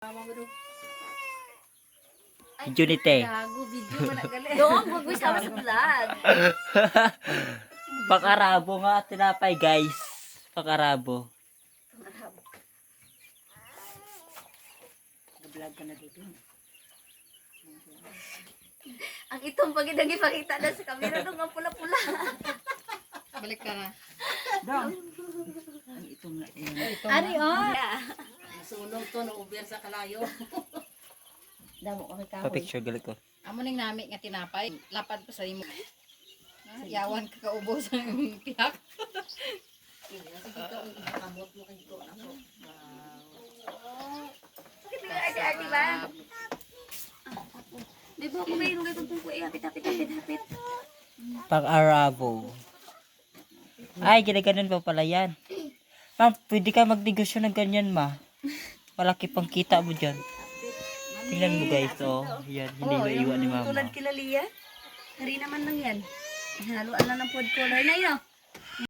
Video ni Te. Gago, video mo na gali. Doon, magwis sa vlog. Pakarabo nga, tinapay guys. Pakarabo. Nag-vlog ka na dito. Ang itong pagidang ipakita na sa camera doon ang pula-pula. Balik ka na. Dong. Ang itong na Ari, oh. Sunog to, na-uber sa kalayo. Damo kami kahoy. Pa-picture galit ko. Amo ning nami nga tinapay, lapad pa sa imo. Yawan ka kaubo sa imong tiyak. Sige ka, kamot mo kayo ko. Bakit nga ate-ate ba? Di ba ako mayroon kayo itong kuya? Hapit. Pakarabo. Ay, ginaganon pa pala yan. Ma'am, pwede ka magnegosyo ng ganyan, ma. Malaki pang kita mo dyan. Tingnan mo guys, oh. Yan, hindi maiwan ni mama. Tulad kila Lia. Hari naman lang yan. Haluan lang ng food color na yun.